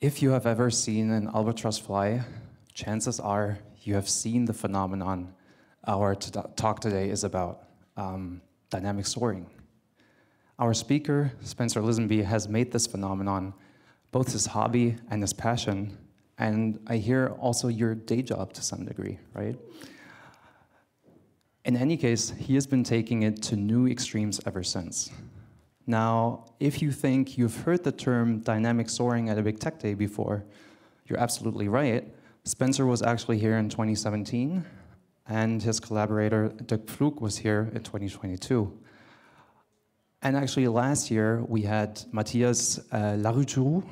If you have ever seen an albatross fly, chances are you have seen the phenomenon our talk today is about, dynamic soaring. Our speaker, Spencer Lisenby, has made this phenomenon both his hobby and his passion, and I hear also your day job to some degree, right? In any case, he has been taking it to new extremes ever since. Now, if you think you've heard the term dynamic soaring at a big tech day before, you're absolutely right. Spencer was actually here in 2017, and his collaborator, Dirk Pflug, was here in 2022. And actually last year, we had Matthias Larouturou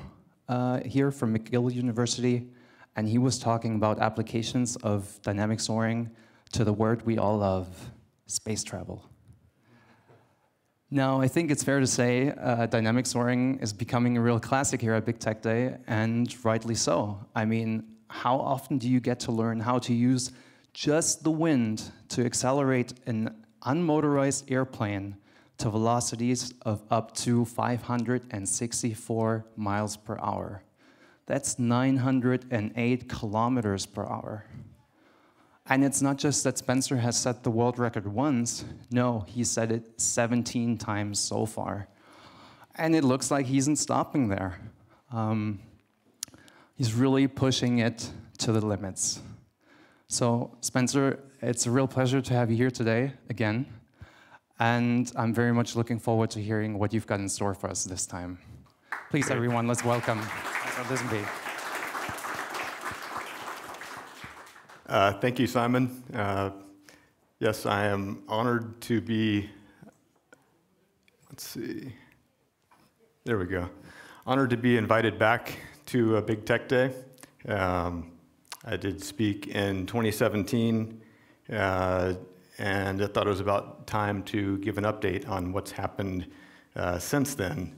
here from McGill University, and he was talking about applications of dynamic soaring to the word we all love, space travel. Now, I think it's fair to say dynamic soaring is becoming a real classic here at Big Tech Day, and rightly so. I mean, how often do you get to learn how to use just the wind to accelerate an unmotorized airplane to velocities of up to 564 miles per hour? That's 908 kilometers per hour. And it's not just that Spencer has set the world record once. No, he set it 17 times so far. And it looks like he isn't stopping there. He's really pushing it to the limits. So, Spencer, it's a real pleasure to have you here today again. And I'm very much looking forward to hearing what you've got in store for us this time. Please, everyone, let's welcome Lisenby. Thank you, Simon. Yes, I am honored to be, let's see, there we go. Honored to be invited back to a Big Tech Day. I did speak in 2017, and I thought it was about time to give an update on what's happened since then.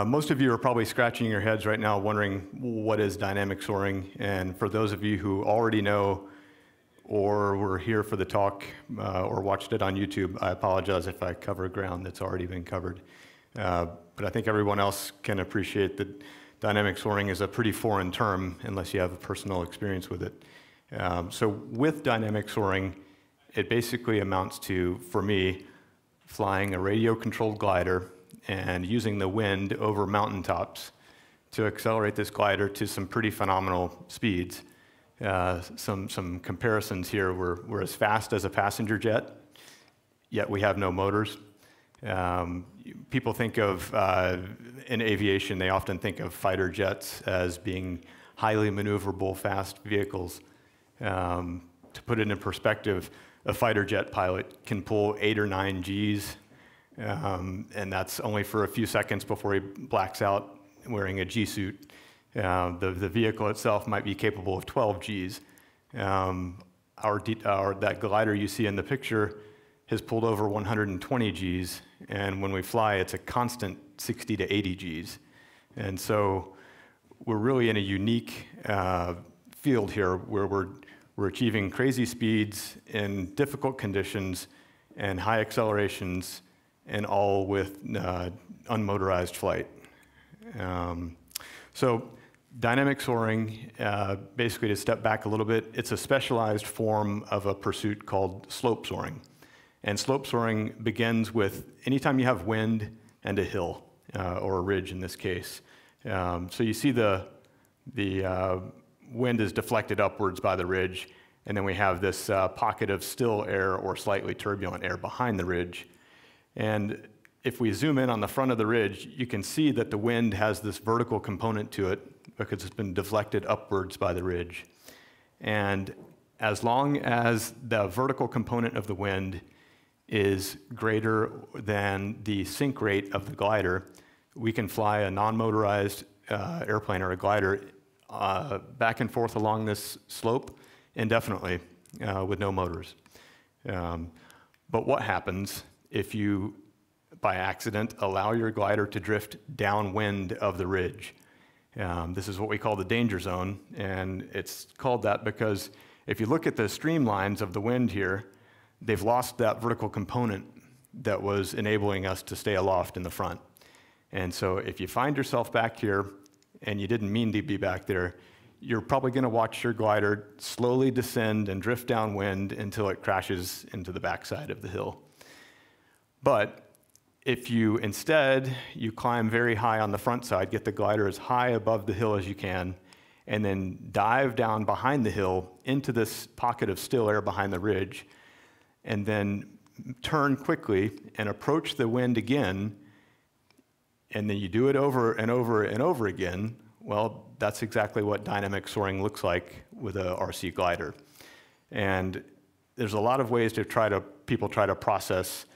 Most of you are probably scratching your heads right now wondering what is dynamic soaring, and for those of you who already know or were here for the talk or watched it on YouTube, I apologize if I cover ground that's already been covered. But I think everyone else can appreciate that dynamic soaring is a pretty foreign term unless you have a personal experience with it. So with dynamic soaring, it basically amounts to, for me, flying a radio-controlled glider and using the wind over mountaintops to accelerate this glider to some pretty phenomenal speeds. Some comparisons here, we're as fast as a passenger jet, yet we have no motors. People think of, in aviation, they often think of fighter jets as being highly maneuverable, fast vehicles. To put it in perspective, a fighter jet pilot can pull 8 or 9 Gs, and that's only for a few seconds before he blacks out wearing a G suit. The vehicle itself might be capable of 12 Gs. That glider you see in the picture has pulled over 120 Gs, and when we fly, it's a constant 60 to 80 Gs. And so we're really in a unique field here where we're achieving crazy speeds in difficult conditions and high accelerations, and all with unmotorized flight. So dynamic soaring, basically to step back a little bit, it's a specialized form of a pursuit called slope soaring. And slope soaring begins with anytime you have wind and a hill, or a ridge in this case. So you see the wind is deflected upwards by the ridge, and then we have this pocket of still air or slightly turbulent air behind the ridge. And if we zoom in on the front of the ridge, you can see that the wind has this vertical component to it because it's been deflected upwards by the ridge. And as long as the vertical component of the wind is greater than the sink rate of the glider, we can fly a non-motorized airplane or a glider back and forth along this slope indefinitely with no motors. But what happens if you, by accident, allow your glider to drift downwind of the ridge? This is what we call the danger zone, and it's called that because if you look at the streamlines of the wind here, they've lost that vertical component that was enabling us to stay aloft in the front. And so if you find yourself back here and you didn't mean to be back there, you're probably going to watch your glider slowly descend and drift downwind until it crashes into the backside of the hill. But if you instead, you climb very high on the front side, get the glider as high above the hill as you can, and then dive down behind the hill into this pocket of still air behind the ridge, and then turn quickly and approach the wind again, and then you do it over and over and over again, well, that's exactly what dynamic soaring looks like with a RC glider. And there's a lot of ways to people try to process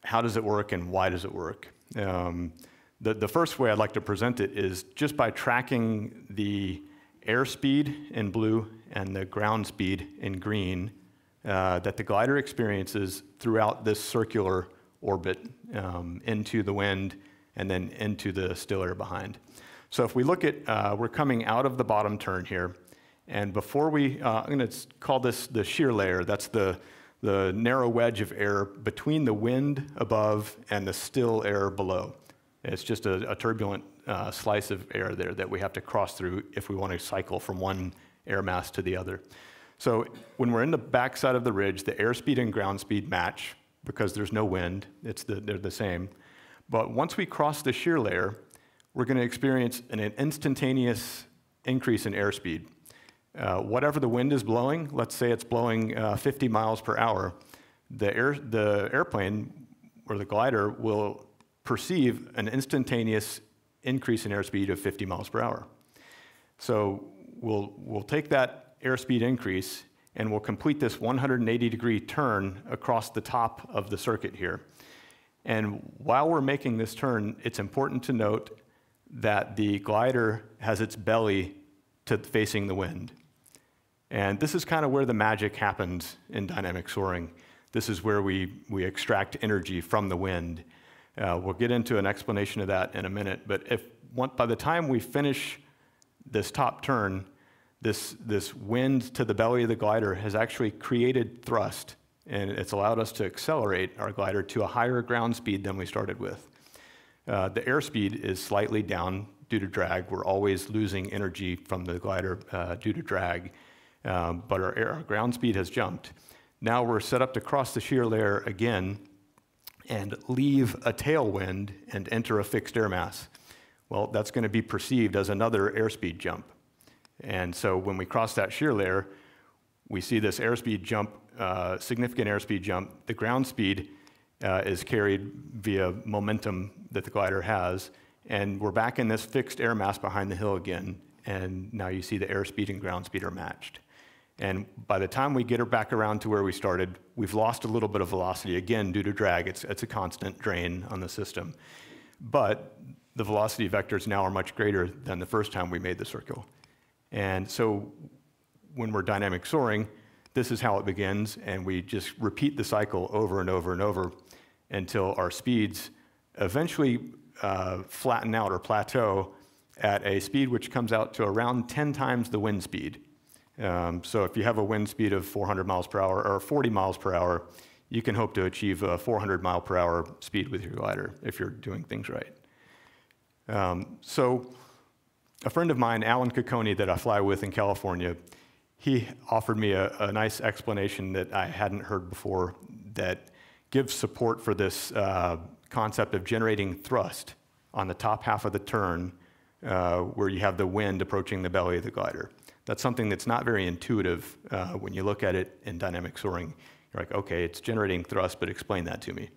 how does it work and why does it work. The first way I'd like to present it is just by tracking the airspeed in blue and the ground speed in green that the glider experiences throughout this circular orbit into the wind and then into the still air behind. So if we look at, we're coming out of the bottom turn here, and before I'm going to call this the shear layer. That's the narrow wedge of air between the wind above and the still air below. It's just a turbulent slice of air there that we have to cross through if we want to cycle from one air mass to the other. So when we're in the backside of the ridge, the airspeed and ground speed match because there's no wind. They're the same. But once we cross the shear layer, we're going to experience an instantaneous increase in airspeed. Whatever the wind is blowing, let's say it's blowing 50 miles per hour, the airplane or the glider will perceive an instantaneous increase in airspeed of 50 miles per hour. So we'll take that airspeed increase and we'll complete this 180-degree turn across the top of the circuit here. And while we're making this turn, it's important to note that the glider has its belly facing the wind. And this is kind of where the magic happens in dynamic soaring. This is where we extract energy from the wind. We'll get into an explanation of that in a minute, but by the time we finish this top turn, this wind to the belly of the glider has actually created thrust, and it's allowed us to accelerate our glider to a higher ground speed than we started with. The airspeed is slightly down due to drag. We're always losing energy from the glider due to drag, but our ground speed has jumped. Now we're set up to cross the shear layer again and leave a tailwind and enter a fixed air mass. Well, that's going to be perceived as another airspeed jump. And so when we cross that shear layer, we see this airspeed jump, significant airspeed jump. The ground speed is carried via momentum that the glider has, and we're back in this fixed air mass behind the hill again, and now you see the airspeed and ground speed are matched. And by the time we get her back around to where we started, we've lost a little bit of velocity, again, due to drag. It's a constant drain on the system. But the velocity vectors now are much greater than the first time we made the circle. And so when we're dynamic soaring, this is how it begins, and we just repeat the cycle over and over and over until our speeds eventually flatten out or plateau at a speed which comes out to around 10 times the wind speed. So if you have a wind speed of 400 miles per hour or 40 miles per hour, you can hope to achieve a 400 mile per hour speed with your glider if you're doing things right. So a friend of mine, Alan Cocconi, that I fly with in California, he offered me a nice explanation that I hadn't heard before that gives support for this concept of generating thrust on the top half of the turn where you have the wind approaching the belly of the glider. That's something that's not very intuitive when you look at it in dynamic soaring. You're like, okay, it's generating thrust, but explain that to me.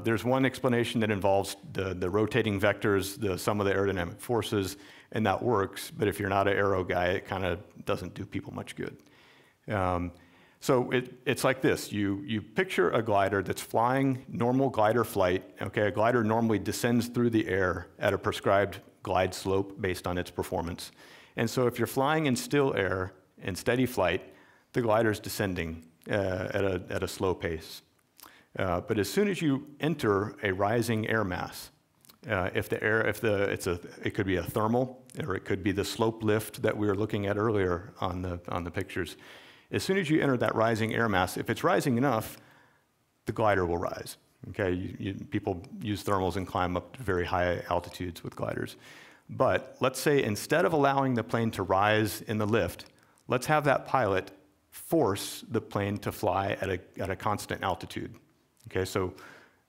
There's one explanation that involves the rotating vectors, the sum of the aerodynamic forces, and that works, but if you're not an aero guy, it kind of doesn't do people much good. So it's like this. You picture a glider that's flying normal glider flight. Okay, a glider normally descends through the air at a prescribed glide slope based on its performance. And so if you're flying in still air in steady flight, the glider's descending at a slow pace. But as soon as you enter a rising air mass, it could be a thermal, or it could be the slope lift that we were looking at earlier on the pictures. As soon as you enter that rising air mass, if it's rising enough, the glider will rise. Okay, people use thermals and climb up to very high altitudes with gliders. But let's say instead of allowing the plane to rise in the lift, let's have that pilot force the plane to fly at a constant altitude. Okay, so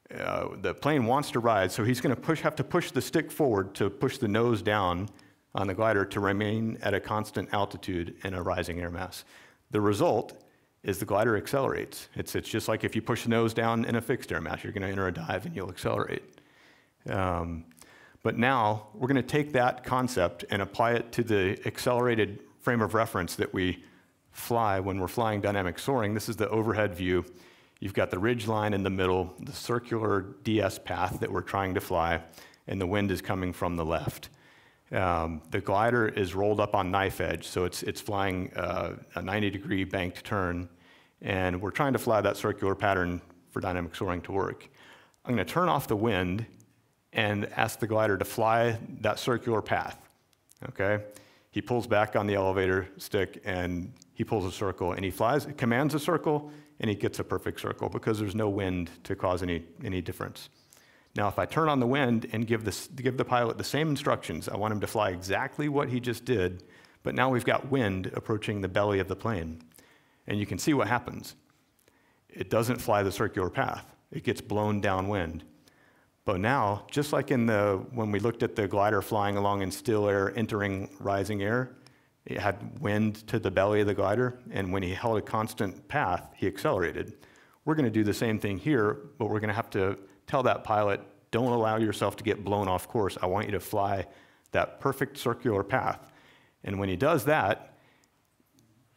the plane wants to rise, so he's going to have to push the stick forward to push the nose down on the glider to remain at a constant altitude in a rising air mass. The result is the glider accelerates. It's just like if you push the nose down in a fixed air mass, you're going to enter a dive and you'll accelerate. But now we're going to take that concept and apply it to the accelerated frame of reference that we fly when we're flying dynamic soaring. This is the overhead view. You've got the ridge line in the middle, the circular DS path that we're trying to fly, and the wind is coming from the left. The glider is rolled up on knife edge, so it's flying a 90-degree banked turn, and we're trying to fly that circular pattern for dynamic soaring to work. I'm going to turn off the wind and ask the glider to fly that circular path. Okay? He pulls back on the elevator stick and he pulls a circle and he flies, commands a circle, and he gets a perfect circle because there's no wind to cause any difference. Now, if I turn on the wind and give the pilot the same instructions, I want him to fly exactly what he just did, but now we've got wind approaching the belly of the plane. And you can see what happens. It doesn't fly the circular path. It gets blown downwind. But now, just like when we looked at the glider flying along in still air, entering rising air, it had wind to the belly of the glider, and when he held a constant path, he accelerated. We're going to do the same thing here, but we're going to have to tell that pilot, don't allow yourself to get blown off course. I want you to fly that perfect circular path. And when he does that,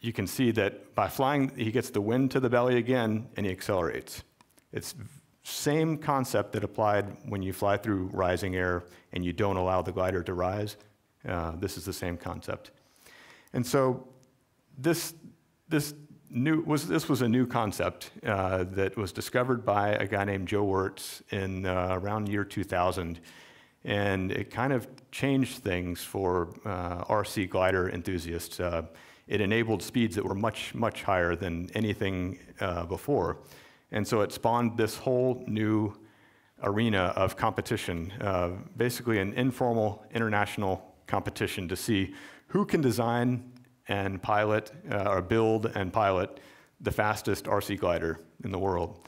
you can see that by flying, he gets the wind to the belly again, and he accelerates. It's same concept that applied when you fly through rising air and you don't allow the glider to rise. This is the same concept. And so this was a new concept that was discovered by a guy named Joe Wirtz in around year 2000. And it kind of changed things for RC glider enthusiasts. It enabled speeds that were much, much higher than anything before. And so it spawned this whole new arena of competition, basically an informal international competition to see who can design and pilot, or build and pilot the fastest RC glider in the world.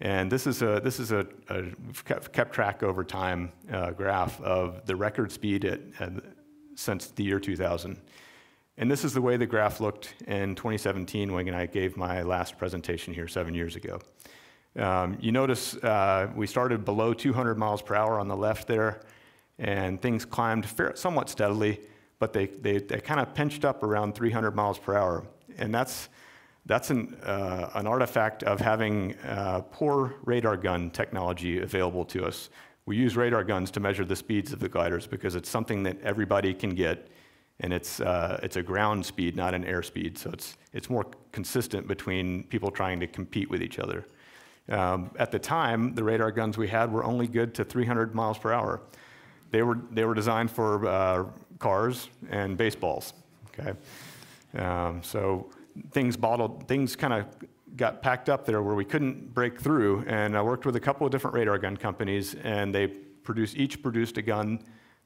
And this is a we've kept track over time graph of the record speed since the year 2000. And this is the way the graph looked in 2017 when I gave my last presentation here 7 years ago. You notice we started below 200 miles per hour on the left there, and things climbed somewhat steadily, but they kind of pinched up around 300 miles per hour. And that's an artifact of having poor radar gun technology available to us. We use radar guns to measure the speeds of the gliders because it's something that everybody can get. And it's a ground speed, not an air speed, so it's more consistent between people trying to compete with each other. At the time, the radar guns we had were only good to 300 miles per hour. They were designed for cars and baseballs. Okay, so things kind of got packed up there where we couldn't break through. And I worked with a couple of different radar gun companies, and they each produced a gun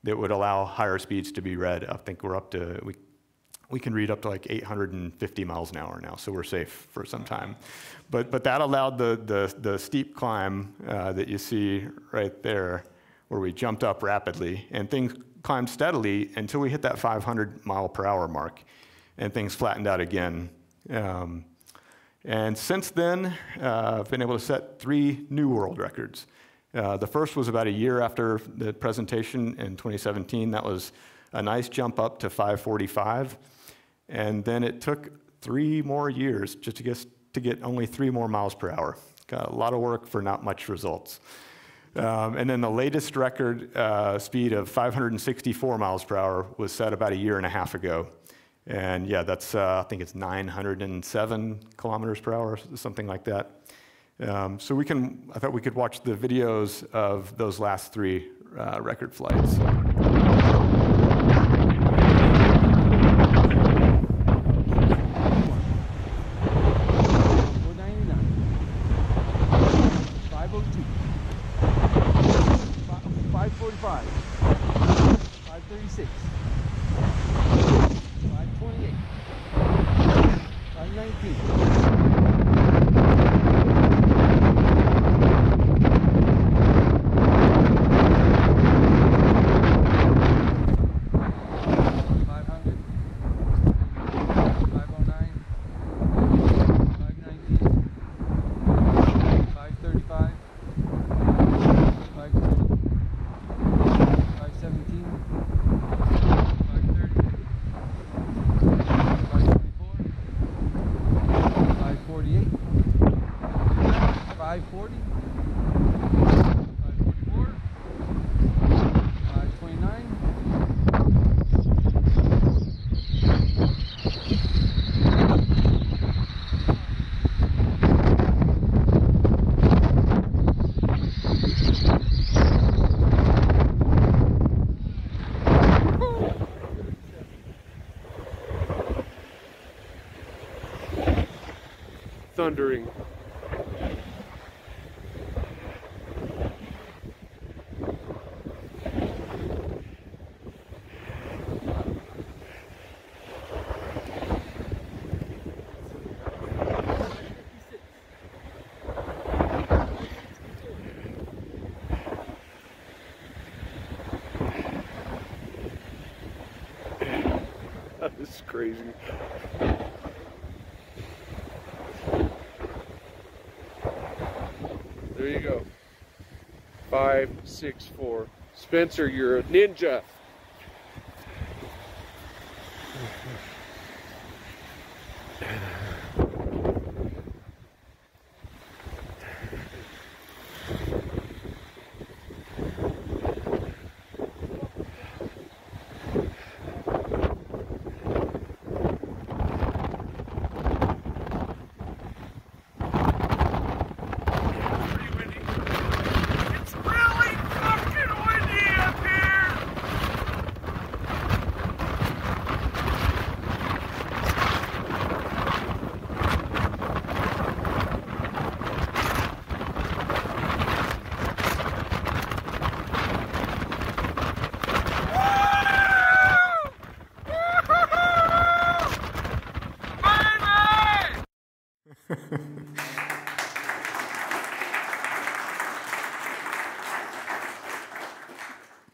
that would allow higher speeds to be read. I think we're up to, we can read up to like 850 miles an hour now, so we're safe for some time. But that allowed the steep climb that you see right there, where we jumped up rapidly, and things climbed steadily until we hit that 500 mile per hour mark, and things flattened out again. And since then, I've been able to set 3 new world records. The first was about a year after the presentation in 2017. That was a nice jump up to 545. And then it took 3 more years just to get only 3 more miles per hour. Got a lot of work for not much results. And then the latest record speed of 564 miles per hour was set about a year and a half ago. And yeah, that's, I think it's 907 kilometers per hour, something like that. So I thought we could watch the videos of those last 3 record flights. 536. 528. 519. 500. 509. 519. 535. 520. 517. 530. 524. 548. 540. 544. 529. Thundering. This is crazy. There you go. 564. Spencer, you're a ninja.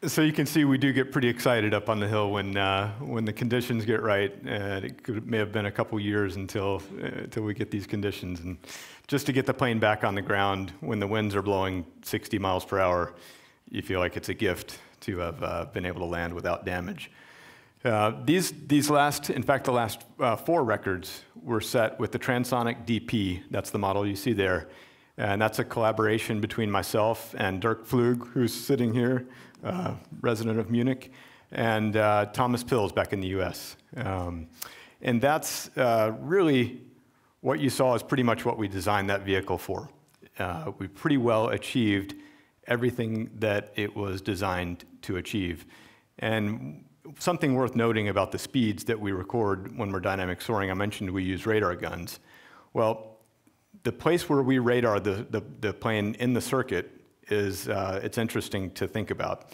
So you can see we do get pretty excited up on the hill when the conditions get right. May have been a couple years until we get these conditions. And just to get the plane back on the ground when the winds are blowing 60 miles per hour, you feel like it's a gift to have been able to land without damage. These last, in fact, the last 4 records were set with the Transonic DP. That's the model you see there. And that's a collaboration between myself and Dirk Flug, who's sitting here, resident of Munich, and Thomas Pills back in the US. And that's really what you saw is pretty much what we designed that vehicle for. We pretty well achieved everything that it was designed to achieve. And something worth noting about the speeds that we record when we're dynamic soaring, I mentioned we use radar guns. Well, the place where we radar the plane in the circuit is, it's interesting to think about.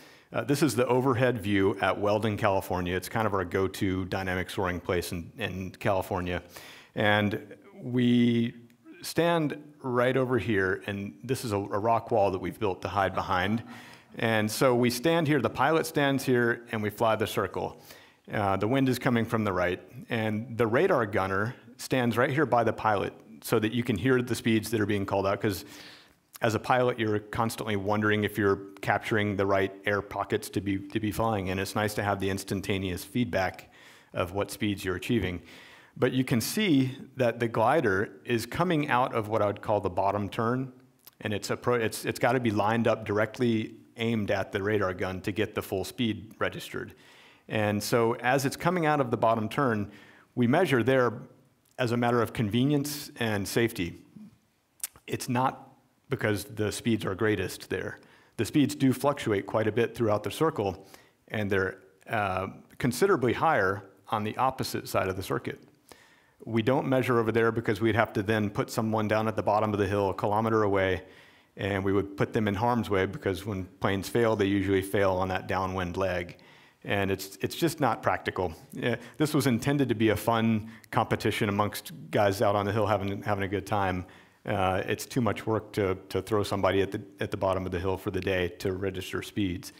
This is the overhead view at Weldon, California. It's kind of our go-to dynamic soaring place in California. And we stand right over here, and this is a rock wall that we've built to hide behind. And so we stand here, the pilot stands here, and we fly the circle. The wind is coming from the right, and the radar gunner stands right here by the pilot so that you can hear the speeds that are being called out, because as a pilot, you're constantly wondering if you're capturing the right air pockets to be flying, and it's nice to have the instantaneous feedback of what speeds you're achieving. But you can see that the glider is coming out of what I would call the bottom turn, and it's got to be lined up directly aimed at the radar gun to get the full speed registered. And so as it's coming out of the bottom turn, we measure there as a matter of convenience and safety. It's not because the speeds are greatest there. The speeds do fluctuate quite a bit throughout the circle, and they're considerably higher on the opposite side of the circuit. We don't measure over there because we'd have to then put someone down at the bottom of the hill a kilometer away, and we would put them in harm's way because when planes fail, they usually fail on that downwind leg. And it's just not practical. Yeah, this was intended to be a fun competition amongst guys out on the hill having a good time. It's too much work to throw somebody at the bottom of the hill for the day to register speeds.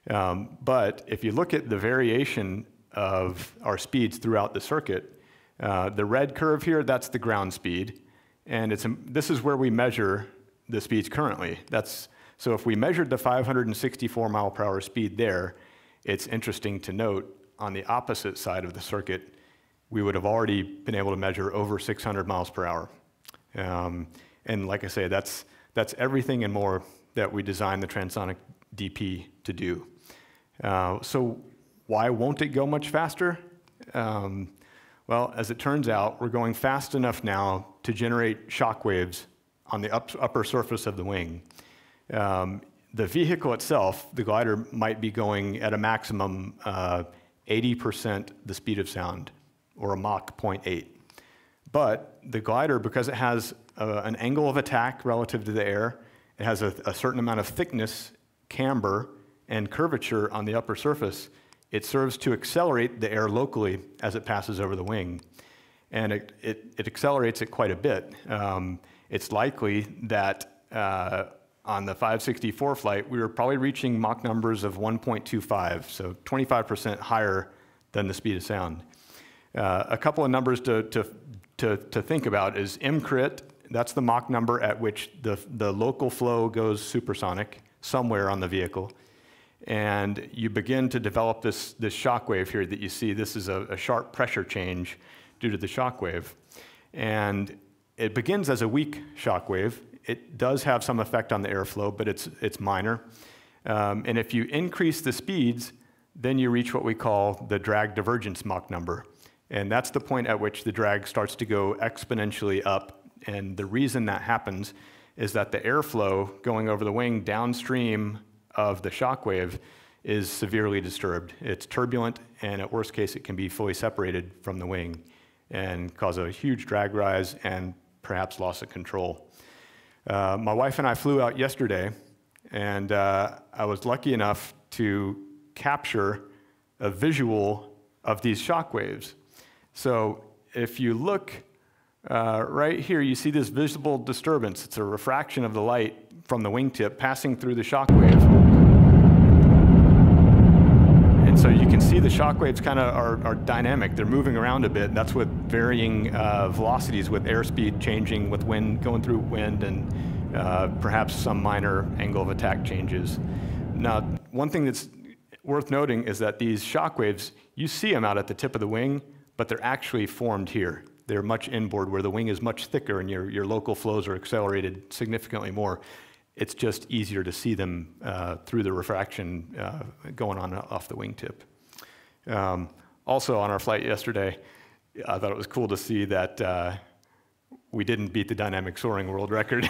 But if you look at the variation of our speeds throughout the circuit, the red curve here, that's the ground speed. And this is where we measure the speeds currently. So if we measured the 564 mile per hour speed there, it's interesting to note on the opposite side of the circuit, we would have already been able to measure over 600 miles per hour. And like I say, that's everything and more that we designed the Transonic DP to do. So why won't it go much faster? Well, as it turns out, we're going fast enough now to generate shock waves on the upper surface of the wing. The vehicle itself, the glider, might be going at a maximum 80% the speed of sound, or a Mach 0.8. But the glider, because it has an angle of attack relative to the air, it has a certain amount of thickness, camber, and curvature on the upper surface, it serves to accelerate the air locally as it passes over the wing. And it accelerates it quite a bit. It's likely that on the 564 flight, we were probably reaching Mach numbers of 1.25, so 25% higher than the speed of sound. A couple of numbers to think about is mcrit, that's the Mach number at which the local flow goes supersonic somewhere on the vehicle. And you begin to develop this shock wave here that you see. This is a sharp pressure change due to the shock wave. And it begins as a weak shock wave. It does have some effect on the airflow, but it's minor. And if you increase the speeds, then you reach what we call the drag divergence Mach number. And that's the point at which the drag starts to go exponentially up. And the reason that happens is that the airflow going over the wing downstream of the shock wave is severely disturbed. It's turbulent, and at worst case, it can be fully separated from the wing and cause a huge drag rise and perhaps loss of control. My wife and I flew out yesterday, and I was lucky enough to capture a visual of these shock waves. So if you look right here, you see this visible disturbance. It's a refraction of the light from the wingtip passing through the shock wave. And so you can see the shock waves kind of are dynamic. They're moving around a bit. That's with varying velocities, with airspeed changing, with wind going through wind, and perhaps some minor angle of attack changes. Now, one thing that's worth noting is that these shock waves, you see them out at the tip of the wing, but they're actually formed here. They're much inboard, where the wing is much thicker and your local flows are accelerated significantly more. It's just easier to see them through the refraction going on off the wingtip. Also, on our flight yesterday, I thought it was cool to see that we didn't beat the Dynamic Soaring world record.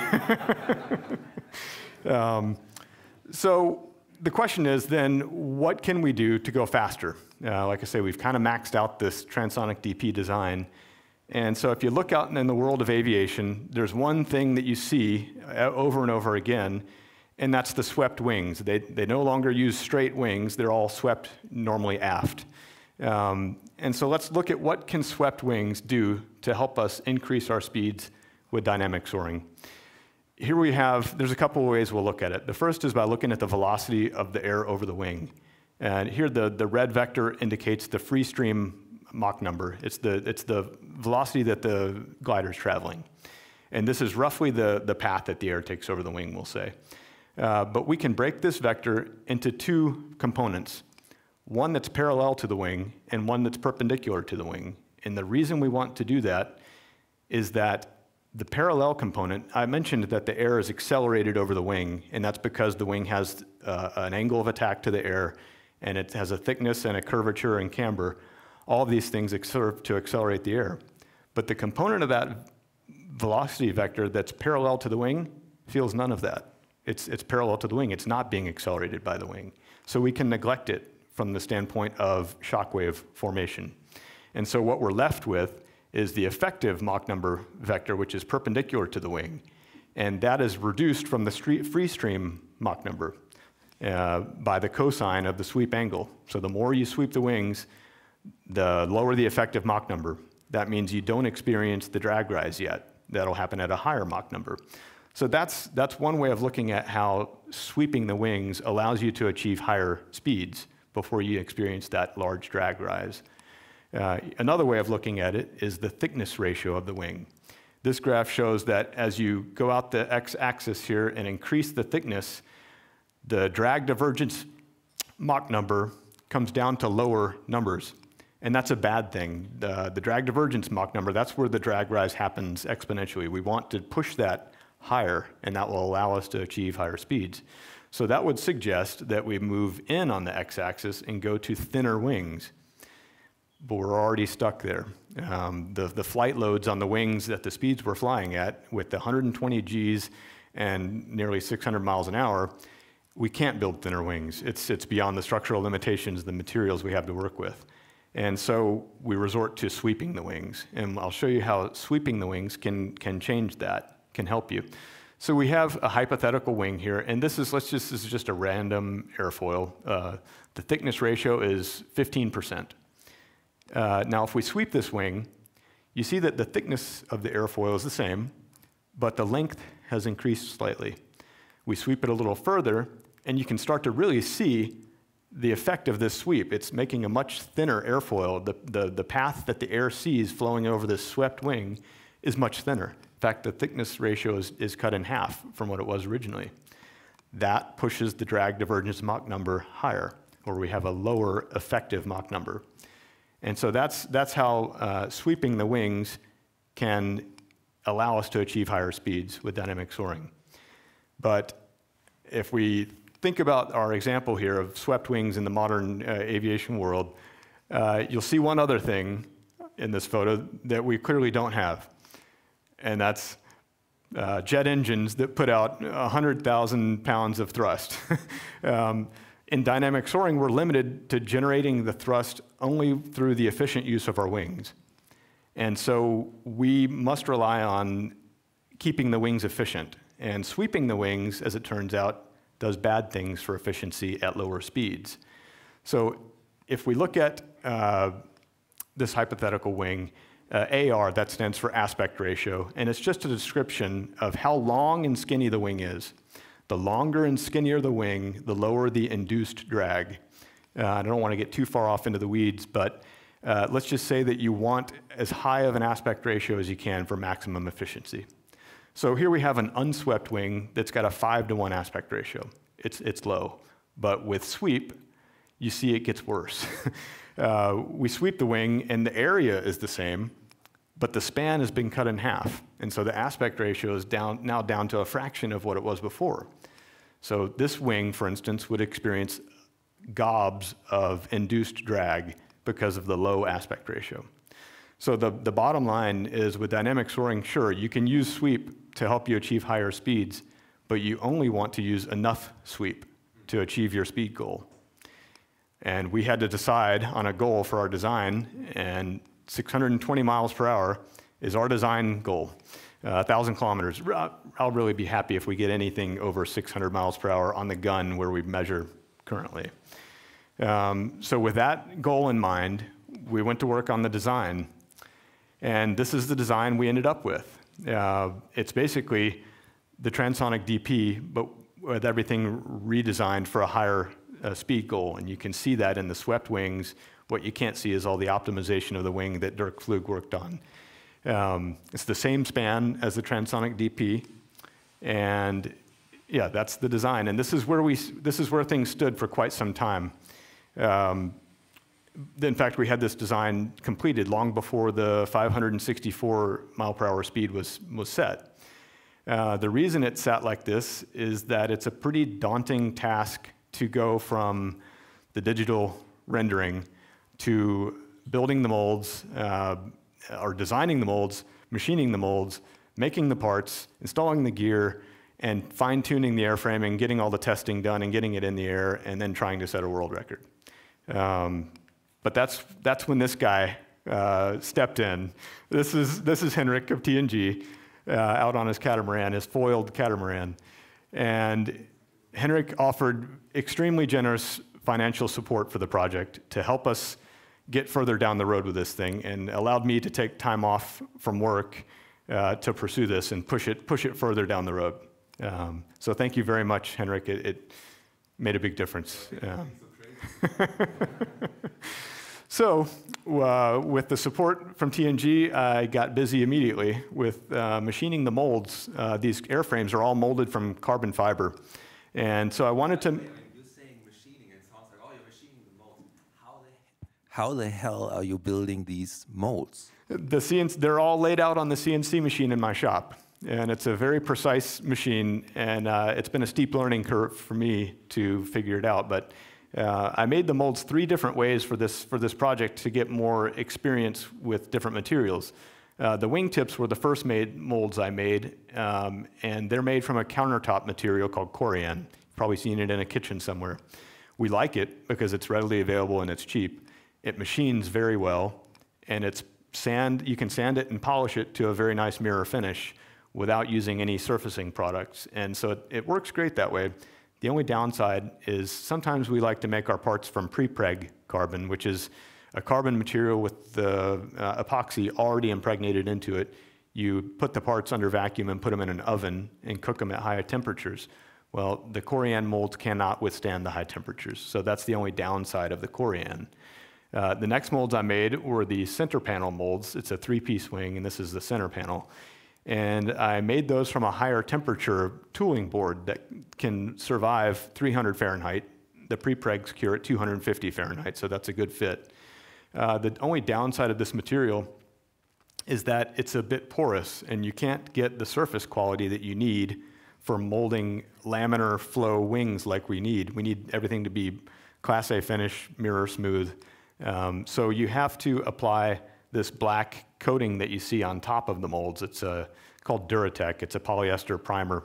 So the question is then, what can we do to go faster? Like I say, we've kind of maxed out this Transonic DP design. And so if you look out in the world of aviation, there's one thing that you see over and over again, and that's the swept wings. They no longer use straight wings. They're all swept normally aft. And so let's look at what can swept wings do to help us increase our speeds with dynamic soaring. Here we have, there's a couple of ways we'll look at it. The first is by looking at the velocity of the air over the wing. And here the red vector indicates the free stream Mach number. It's the velocity that the glider is traveling. And this is roughly the path that the air takes over the wing, we'll say. But we can break this vector into two components, one that's parallel to the wing and one that's perpendicular to the wing. And the reason we want to do that is that the parallel component, I mentioned that the air is accelerated over the wing, and that's because the wing has an angle of attack to the air, and it has a thickness and a curvature and camber. All of these things serve to accelerate the air. But the component of that velocity vector that's parallel to the wing feels none of that. It's parallel to the wing. It's not being accelerated by the wing. So we can neglect it from the standpoint of shockwave formation. And so what we're left with is the effective Mach number vector, which is perpendicular to the wing. And that is reduced from the free stream Mach number. by the cosine of the sweep angle. So the more you sweep the wings, the lower the effective Mach number. That means you don't experience the drag rise yet. That'll happen at a higher Mach number. So that's one way of looking at how sweeping the wings allows you to achieve higher speeds before you experience that large drag rise. Another way of looking at it is the thickness ratio of the wing. This graph shows that as you go out the x-axis here and increase the thickness, the drag divergence Mach number comes down to lower numbers. And that's a bad thing. The drag divergence Mach number, that's where the drag rise happens exponentially. We want to push that higher, and that will allow us to achieve higher speeds. So that would suggest that we move in on the x-axis and go to thinner wings. But we're already stuck there. The flight loads on the wings at the speeds we're flying at, with the 120 Gs and nearly 600 miles an hour, we can't build thinner wings. It's beyond the structural limitations of the materials we have to work with. And so we resort to sweeping the wings. And I'll show you how sweeping the wings can change that, can help you. So we have a hypothetical wing here, and this is just a random airfoil. The thickness ratio is 15%. Now, if we sweep this wing, you see that the thickness of the airfoil is the same, but the length has increased slightly. We sweep it a little further, and you can start to really see the effect of this sweep. It's making a much thinner airfoil. The path that the air sees flowing over this swept wing is much thinner. In fact, the thickness ratio is cut in half from what it was originally. That pushes the drag divergence Mach number higher, or we have a lower effective Mach number. And so that's how sweeping the wings can allow us to achieve higher speeds with dynamic soaring. But if we think about our example here of swept wings in the modern aviation world, you'll see one other thing in this photo that we clearly don't have, and that's jet engines that put out 100,000 pounds of thrust. In dynamic soaring, we're limited to generating the thrust only through the efficient use of our wings. And so we must rely on keeping the wings efficient. And sweeping the wings, as it turns out, does bad things for efficiency at lower speeds. So if we look at this hypothetical wing, AR, that stands for aspect ratio, and it's just a description of how long and skinny the wing is. The longer and skinnier the wing, the lower the induced drag. I don't want to get too far off into the weeds, but let's just say that you want as high of an aspect ratio as you can for maximum efficiency. So here we have an unswept wing that's got a 5-to-1 aspect ratio. It's low, but with sweep, you see it gets worse. We sweep the wing, and the area is the same, but the span has been cut in half. And so the aspect ratio is now down to a fraction of what it was before. So this wing, for instance, would experience gobs of induced drag because of the low aspect ratio. So the bottom line is, with dynamic soaring, sure, you can use sweep to help you achieve higher speeds, but you only want to use enough sweep to achieve your speed goal. And we had to decide on a goal for our design, and 620 miles per hour is our design goal. 1,000 kilometers. I'll really be happy if we get anything over 600 miles per hour on the gun where we measure currently. So with that goal in mind, we went to work on the design. And this is the design we ended up with. It's basically the Transonic DP, but with everything redesigned for a higher speed goal. And you can see that in the swept wings. What you can't see is all the optimization of the wing that Dirk Flug worked on. It's the same span as the Transonic DP, and yeah, that's the design. And this is where things stood for quite some time. In fact, we had this design completed long before the 564 mile per hour speed was set. The reason it sat like this is that it's a pretty daunting task to go from the digital rendering to building the molds, or designing the molds, machining the molds, making the parts, installing the gear, and fine-tuning the airframing, getting all the testing done and getting it in the air, and then trying to set a world record. But that's when this guy stepped in. This is Henrik of TNG out on his catamaran, his foiled catamaran. And Henrik offered extremely generous financial support for the project to help us get further down the road with this thing, and allowed me to take time off from work to pursue this and push it further down the road. So thank you very much, Henrik. It made a big difference. So with the support from TNG, I got busy immediately with machining the molds. These airframes are all molded from carbon fiber. And so I wanted to... You're saying machining, and it sounds like, oh, you're machining the molds. How the hell are you building these molds? They're all laid out on the CNC machine in my shop. And it's a very precise machine, and it's been a steep learning curve for me to figure it out. But I made the molds 3 different ways for this project to get more experience with different materials. The wingtips were the first molds I made, and they're made from a countertop material called corian. You've probably seen it in a kitchen somewhere. We like it because it's readily available and it's cheap. It machines very well, and you can sand it and polish it to a very nice mirror finish without using any surfacing products. And so it works great that way. The only downside is sometimes we like to make our parts from prepreg carbon, which is a carbon material with the epoxy already impregnated into it. You put the parts under vacuum and put them in an oven and cook them at high temperatures. Well, the corian molds cannot withstand the high temperatures, so that's the only downside of the corian. The next molds I made were the center panel molds. It's a 3-piece wing, and this is the center panel. And I made those from a higher temperature tooling board that can survive 300 Fahrenheit. The prepregs cure at 250 Fahrenheit, so that's a good fit. The only downside of this material is that it's a bit porous, and you can't get the surface quality that you need for molding laminar flow wings like we need. We need everything to be Class A finish, mirror smooth. So you have to apply this black coating that you see on top of the molds. It's called Duratec. It's a polyester primer.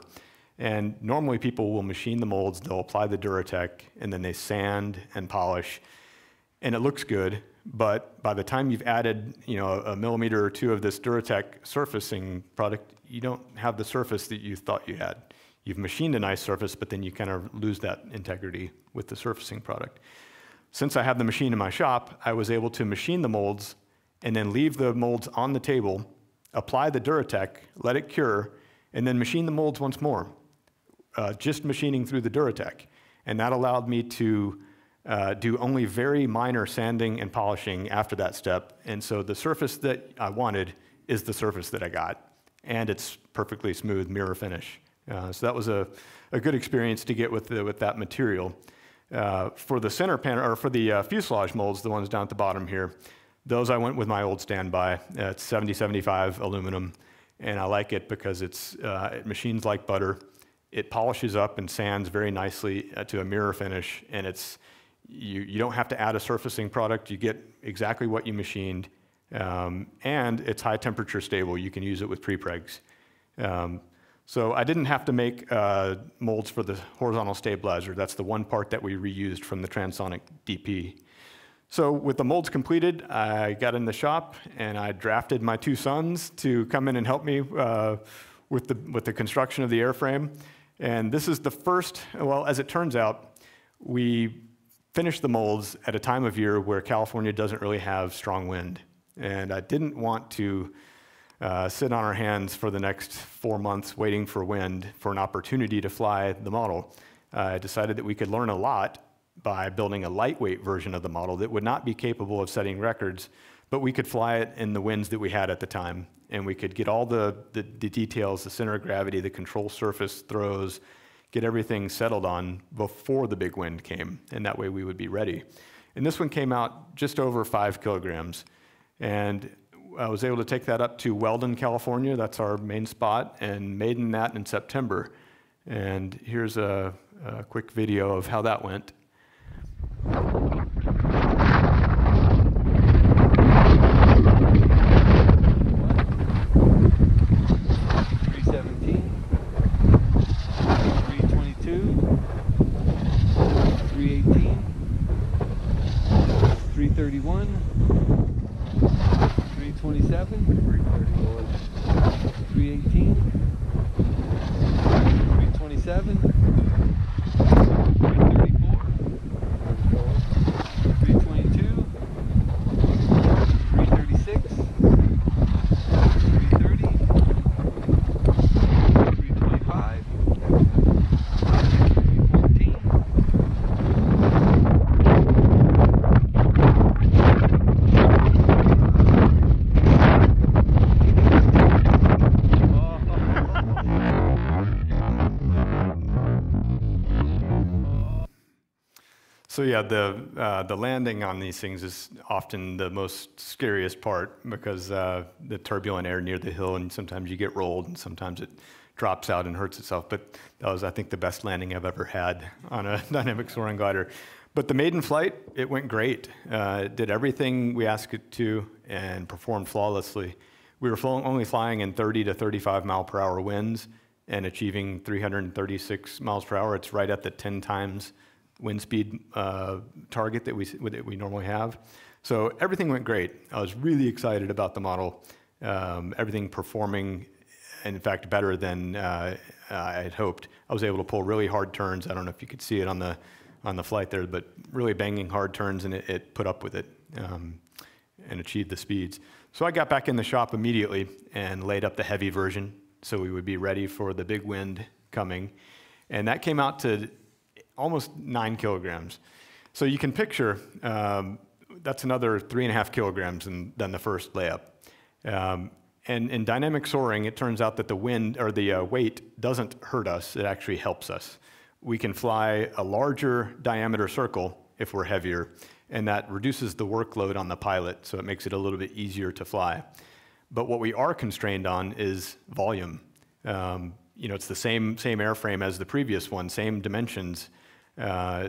And normally people will machine the molds, they'll apply the Duratec, and then they sand and polish, and it looks good. But by the time you've added, a millimeter or 2 of this Duratec surfacing product, you don't have the surface that you thought you had. You've machined a nice surface, but then you kind of lose that integrity with the surfacing product. Since I have the machine in my shop, I was able to machine the molds and then leave the molds on the table, apply the Duratec, let it cure, and then machine the molds once more, just machining through the Duratec. And that allowed me to do only very minor sanding and polishing after that step. And so the surface that I wanted is the surface that I got. And it's perfectly smooth mirror finish. So that was a good experience to get with that material. For the center panel, or for the fuselage molds, the ones down at the bottom here, those I went with my old standby. It's 7075 aluminum, and I like it because it machines like butter. It polishes up and sands very nicely to a mirror finish, and you don't have to add a surfacing product. You get exactly what you machined, and it's high temperature stable. You can use it with prepregs. So I didn't have to make molds for the horizontal stabilizer. That's the one part that we reused from the Transonic DP. So with the molds completed, I got in the shop and I drafted my 2 sons to come in and help me with the construction of the airframe. And this is the first, well, as it turns out, we finished the molds at a time of year where California doesn't really have strong wind. And I didn't want to sit on our hands for the next 4 months waiting for wind for an opportunity to fly the model. I decided that we could learn a lot by building a lightweight version of the model that would not be capable of setting records, but we could fly it in the winds that we had at the time, and we could get all the details, the center of gravity, the control surface throws, get everything settled on before the big wind came, and that way we would be ready. And this one came out just over 5 kilograms, and I was able to take that up to Weldon, California. That's our main spot, and maiden that in September. And here's a quick video of how that went. 317, 322, 318, 331, 327, 318, 327, So yeah, the landing on these things is often the most scariest part because the turbulent air near the hill, and sometimes you get rolled, and sometimes it drops out and hurts itself. But that was, I think, the best landing I've ever had on a dynamic soaring glider. But the maiden flight, it went great. It did everything we asked it to and performed flawlessly. We were only flying in 30 to 35 mile per hour winds and achieving 336 miles per hour. It's right at the 10 times wind speed target that we normally have. So everything went great. I was really excited about the model. Everything performing, in fact, better than I had hoped. I was able to pull really hard turns. I don't know if you could see it on the flight there, but really banging hard turns, and it put up with it and achieved the speeds. So I got back in the shop immediately and laid up the heavy version so we would be ready for the big wind coming. And that came out to almost 9 kilograms. So you can picture, that's another 3.5 kilograms than the first layup. And in dynamic soaring, it turns out that the wind or the weight doesn't hurt us, it actually helps us. We can fly a larger diameter circle if we're heavier, and that reduces the workload on the pilot, so it makes it a little bit easier to fly. But what we are constrained on is volume. It's the same airframe as the previous one, same dimensions.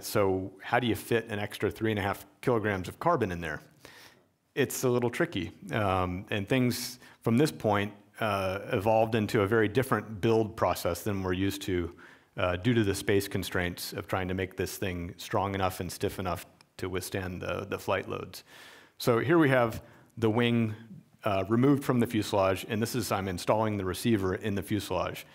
So how do you fit an extra 3.5 kilograms of carbon in there? It's a little tricky. And things from this point evolved into a very different build process than we're used to due to the space constraints of trying to make this thing strong enough and stiff enough to withstand the flight loads. So here we have the wing removed from the fuselage, and this is, I'm installing the receiver in the fuselage.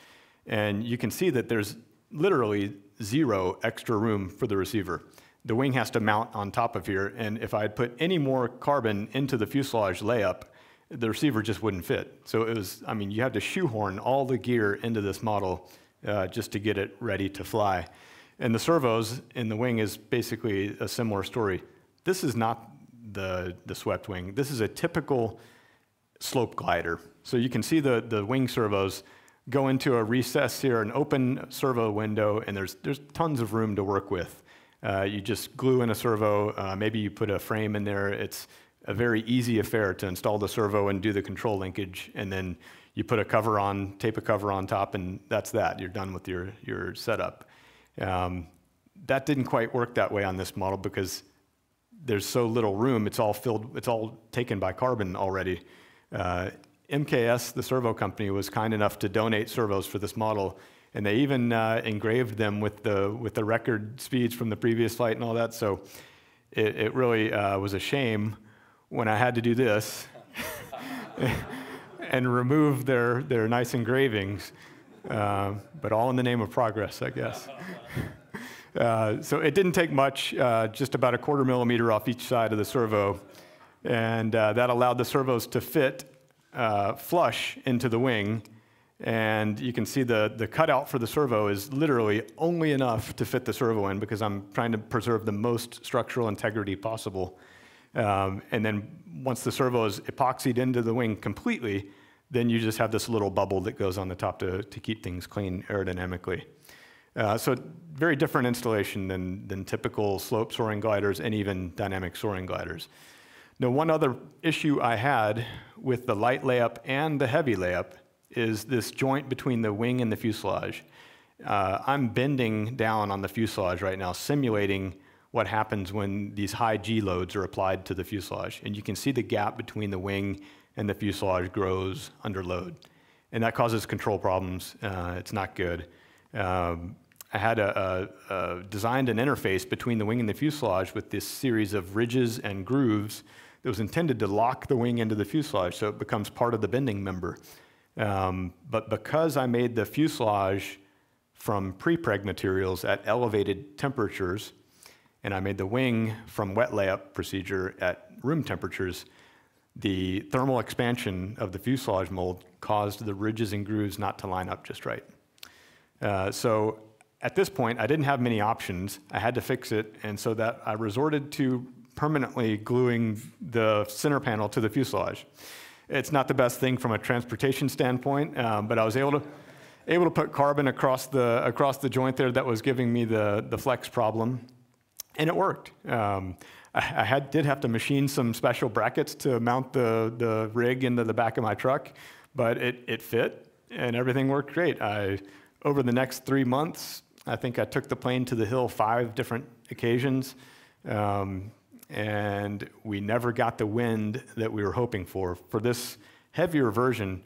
And you can see that there's literally 0 extra room for the receiver. The wing has to mount on top of here, and if I had put any more carbon into the fuselage layup, the receiver just wouldn't fit. So it was, you had to shoehorn all the gear into this model just to get it ready to fly. And the servos in the wing is basically a similar story. This is not the swept wing. This is a typical slope glider. So you can see the wing servos go into a recess here, an open servo window, and there's tons of room to work with. You just glue in a servo, maybe you put a frame in there. It's a very easy affair to install the servo and do the control linkage, and then you put a cover on, tape a cover on top, and that's that. You're done with your setup. That didn't quite work that way on this model because there's so little room. It's all taken by carbon already. MKS, the servo company, was kind enough to donate servos for this model, and they even engraved them with the record speeds from the previous flight and all that. So it really was a shame when I had to do this and remove their nice engravings, but all in the name of progress, I guess. So it didn't take much, just about 1/4 millimeter off each side of the servo, and that allowed the servos to fit flush into the wing, and you can see the cutout for the servo is literally only enough to fit the servo in because I'm trying to preserve the most structural integrity possible. And then once the servo is epoxied into the wing completely, then you just have this little bubble that goes on the top to keep things clean aerodynamically. So very different installation than typical slope soaring gliders and even dynamic soaring gliders. Now, one other issue I had with the light layup and the heavy layup is this joint between the wing and the fuselage. I'm bending down on the fuselage right now, simulating what happens when these high G loads are applied to the fuselage. And you can see the gap between the wing and the fuselage grows under load. And that causes control problems. It's not good. I had designed an interface between the wing and the fuselage with this series of ridges and grooves that was intended to lock the wing into the fuselage so it becomes part of the bending member. But because I made the fuselage from prepreg materials at elevated temperatures, and I made the wing from wet layup procedure at room temperatures, the thermal expansion of the fuselage mold caused the ridges and grooves not to line up just right. So at this point, I didn't have many options. I had to fix it, and so that I resorted to permanently gluing the center panel to the fuselage. It's not the best thing from a transportation standpoint, but I was able to put carbon across the joint there that was giving me the flex problem, and it worked. I did have to machine some special brackets to mount the rig into the back of my truck, but it fit, and everything worked great. Over the next 3 months, I think I took the plane to the hill 5 different occasions, and we never got the wind that we were hoping for. For this heavier version,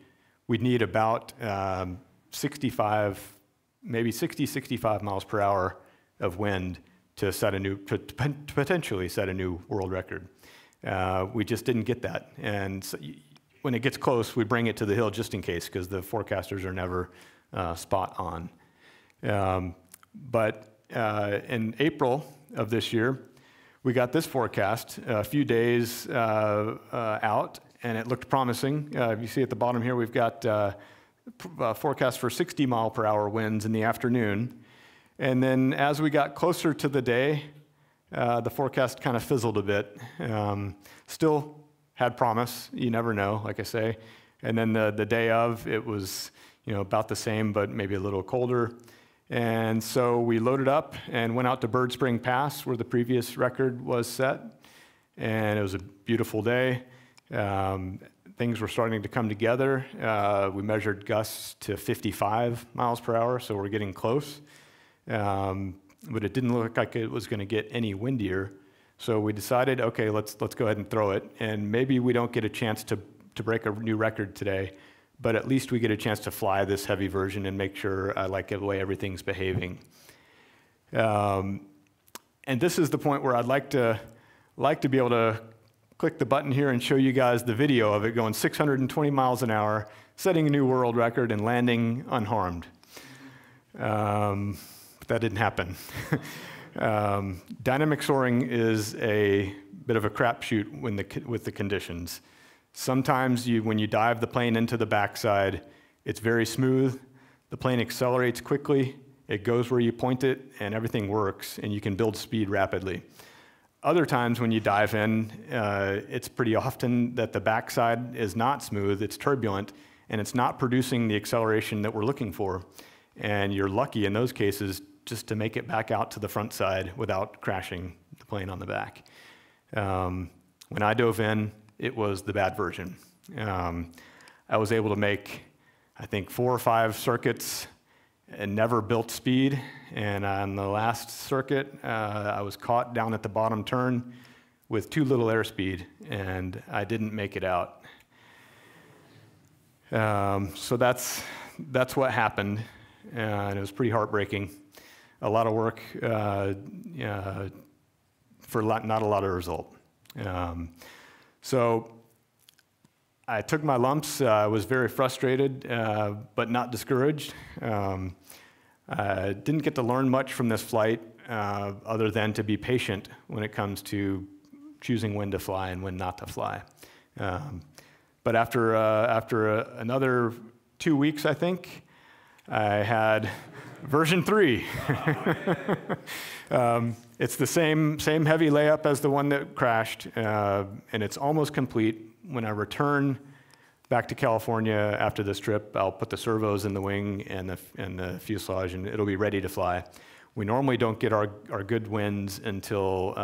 we'd need about 65, maybe 60, 65 miles per hour of wind to potentially set a new world record. We just didn't get that. And so when it gets close, we bring it to the hill just in case, because the forecasters are never spot on. But in April of this year, we got this forecast a few days out, and it looked promising. You see at the bottom here, we've got forecast for 60 mile per hour winds in the afternoon. And then as we got closer to the day, the forecast kind of fizzled a bit. Still had promise, you never know, like I say. And then the day of, it was about the same, but maybe a little colder. And so we loaded up and went out to Bird Spring Pass, where the previous record was set. And it was a beautiful day. Things were starting to come together. We measured gusts to 55 miles per hour, so we're getting close. But it didn't look like it was going to get any windier. So we decided, okay, let's go ahead and throw it. And maybe we don't get a chance to break a new record today, but at least we get a chance to fly this heavy version and make sure I like the way everything's behaving. And this is the point where I'd like to be able to click the button here and show you guys the video of it going 620 miles an hour, setting a new world record and landing unharmed. That didn't happen. Dynamic soaring is a bit of a crapshoot with the conditions. Sometimes when you dive the plane into the backside, it's very smooth. The plane accelerates quickly. It goes where you point it, and everything works, and you can build speed rapidly. Other times when you dive in, it's pretty often that the backside is not smooth, it's turbulent, and it's not producing the acceleration that we're looking for. And you're lucky in those cases just to make it back out to the front side without crashing the plane on the back. When I dove in, it was the bad version. I was able to make, I think, 4 or 5 circuits and never built speed. And on the last circuit, I was caught down at the bottom turn with too little airspeed, and I didn't make it out. So that's what happened, and it was pretty heartbreaking. A lot of work for not a lot of result. So I took my lumps. I was very frustrated, but not discouraged. I didn't get to learn much from this flight other than to be patient when it comes to choosing when to fly and when not to fly. But after another 2 weeks, I think, I had version 3. It's the same heavy layup as the one that crashed, and it's almost complete. When I return back to California after this trip, I'll put the servos in the wing and the fuselage, and it'll be ready to fly. We normally don't get our good winds until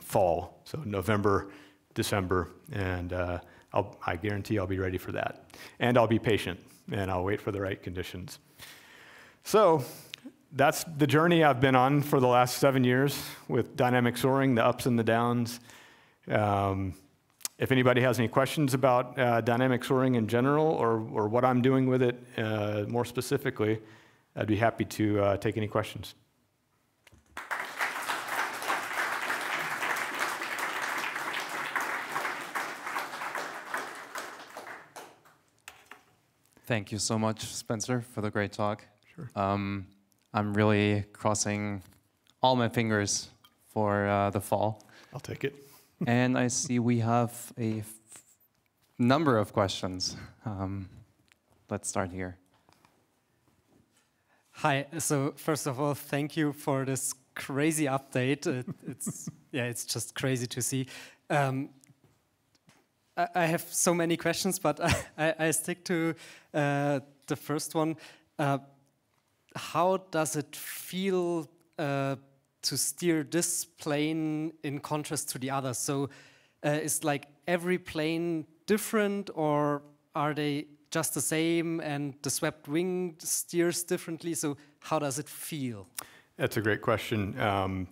fall, so November, December, and I guarantee I'll be ready for that. And I'll be patient, and I'll wait for the right conditions. So that's the journey I've been on for the last 7 years with dynamic soaring, the ups and the downs. If anybody has any questions about dynamic soaring in general or what I'm doing with it more specifically, I'd be happy to take any questions. Thank you so much, Spencer, for the great talk. Sure. I'm really crossing all my fingers for the fall. I'll take it. And I see we have a number of questions. Let's start here. Hi. So first of all, thank you for this crazy update. It's just crazy to see. I have so many questions, but I stick to the first one. How does it feel to steer this plane in contrast to the others? So is like every plane different, or are they just the same and the swept wing steers differently? So how does it feel? That's a great question.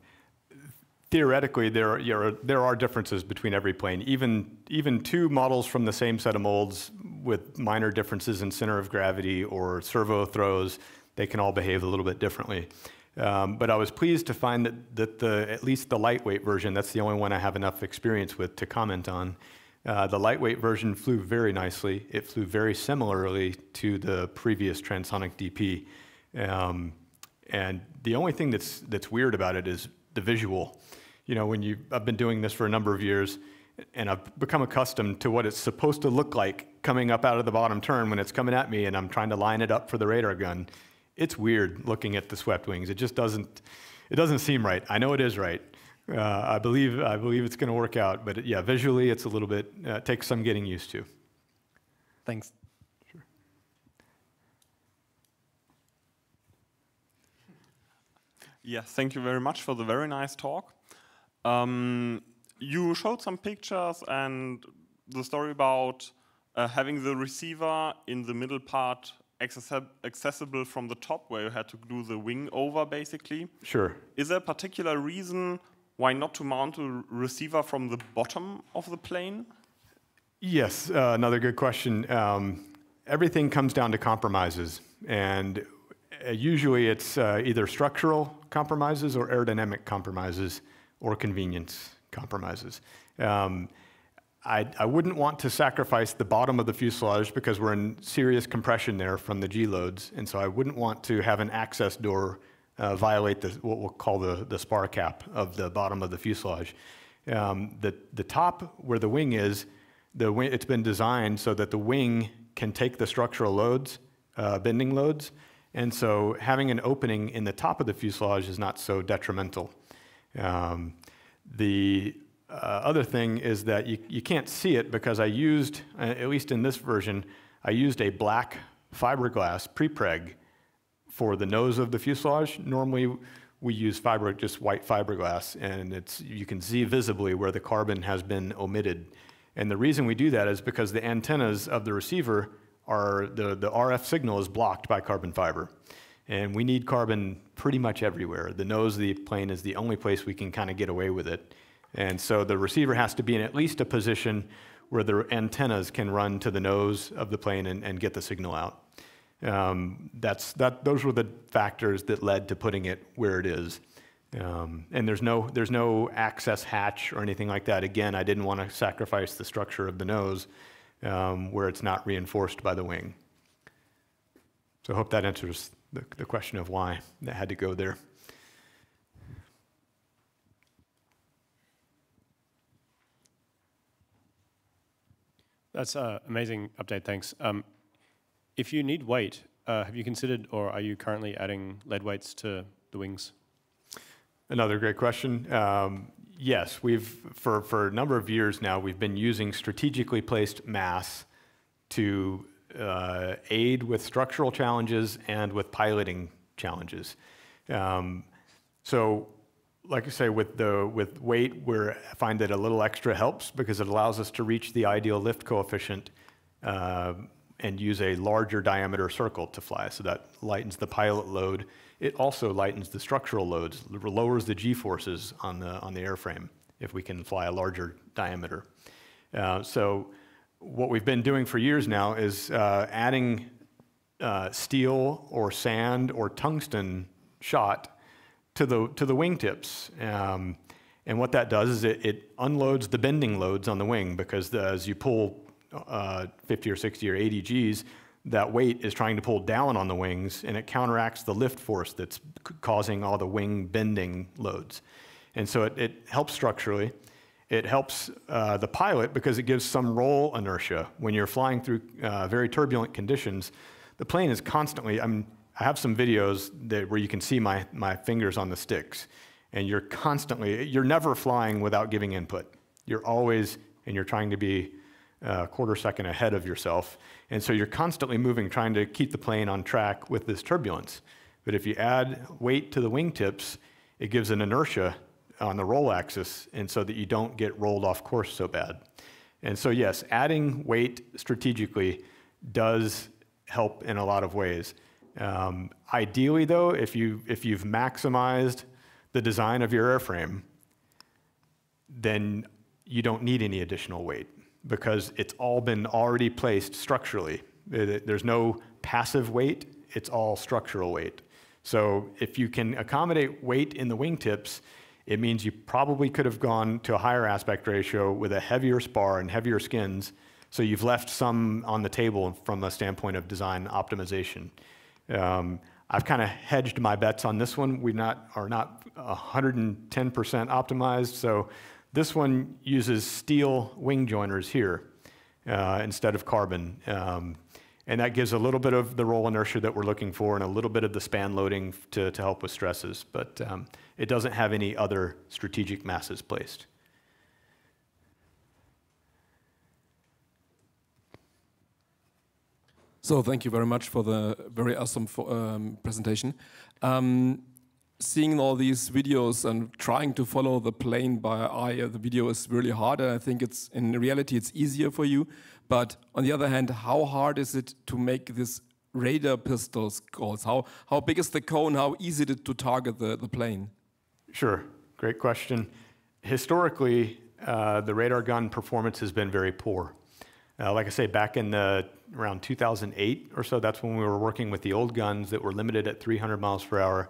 Theoretically, there are differences between every plane. Even two models from the same set of molds with minor differences in center of gravity or servo throws, they can all behave a little bit differently. But I was pleased to find that at least the lightweight version, that's the only one I have enough experience with to comment on. The lightweight version flew very nicely. It flew very similarly to the previous Transonic DP. And the only thing that's weird about it is the visual. You know, I've been doing this for a number of years, and I've become accustomed to what it's supposed to look like coming up out of the bottom turn when it's coming at me and I'm trying to line it up for the radar gun. It's weird looking at the swept wings. It just doesn't seem right. I know it is right. I believe it's going to work out, but yeah, visually it's a little bit, takes some getting used to. Thanks. Sure. Yes, thank you very much for the very nice talk. You showed some pictures and the story about having the receiver in the middle part accessible from the top, where you had to glue the wing over, basically. Sure. Is there a particular reason why not to mount a receiver from the bottom of the plane? Yes, another good question. Everything comes down to compromises, and usually it's either structural compromises or aerodynamic compromises or convenience compromises. I wouldn't want to sacrifice the bottom of the fuselage because we're in serious compression there from the G loads, and so I wouldn't want to have an access door violate what we'll call the spar cap of the bottom of the fuselage. The top where the wing is, it's been designed so that the wing can take the structural loads, bending loads, and so having an opening in the top of the fuselage is not so detrimental. The other thing is that you can't see it because I used, at least in this version, I used a black fiberglass prepreg for the nose of the fuselage. Normally we use just white fiberglass, and you can see visibly where the carbon has been omitted. And the reason we do that is because the antennas of the receiver the RF signal is blocked by carbon fiber. And we need carbon pretty much everywhere. The nose of the plane is the only place we can kind of get away with it. And so the receiver has to be in at least a position where the antennas can run to the nose of the plane and get the signal out. Those were the factors that led to putting it where it is. And there's no access hatch or anything like that. Again, I didn't want to sacrifice the structure of the nose where it's not reinforced by the wing. So I hope that answers the question of why that had to go there. That's an amazing update, thanks. If you need weight, have you considered, or are you currently adding lead weights to the wings? Another great question. Yes, for a number of years now, we've been using strategically placed mass to aid with structural challenges and with piloting challenges. So, like I say, with weight, I find that a little extra helps because it allows us to reach the ideal lift coefficient and use a larger diameter circle to fly. So that lightens the pilot load. It also lightens the structural loads, lowers the G-forces on the airframe if we can fly a larger diameter. So what we've been doing for years now is adding steel or sand or tungsten shot to the wingtips. And what that does is it unloads the bending loads on the wing because as you pull 50 or 60 or 80 Gs, that weight is trying to pull down on the wings, and it counteracts the lift force that's causing all the wing bending loads. And so it helps structurally. It helps the pilot because it gives some roll inertia. When you're flying through very turbulent conditions, the plane is constantly, I have some videos where you can see my fingers on the sticks, and you're never flying without giving input. You're always, and you're trying to be a quarter second ahead of yourself. And so you're constantly moving, trying to keep the plane on track with this turbulence. But if you add weight to the wingtips, it gives an inertia on the roll axis, and so that you don't get rolled off course so bad. And so yes, adding weight strategically does help in a lot of ways. Ideally though, if you've maximized the design of your airframe, then you don't need any additional weight because it's all been already placed structurally. There's no passive weight, it's all structural weight. So if you can accommodate weight in the wingtips, it means you probably could have gone to a higher aspect ratio with a heavier spar and heavier skins, so you've left some on the table from a standpoint of design optimization. I've kind of hedged my bets on this one. We are not 110% optimized, so this one uses steel wing joiners here instead of carbon. And that gives a little bit of the roll inertia that we're looking for and a little bit of the span loading to help with stresses. But it doesn't have any other strategic masses placed. So thank you very much for the very awesome presentation. Seeing all these videos and trying to follow the plane by eye, the video is really hard, and I think in reality it's easier for you. But on the other hand, how hard is it to make this radar pistols calls? How big is the cone? How easy is it to target the plane? Sure, great question. Historically, the radar gun performance has been very poor. Like I say, back in around 2008 or so, that's when we were working with the old guns that were limited at 300 miles per hour.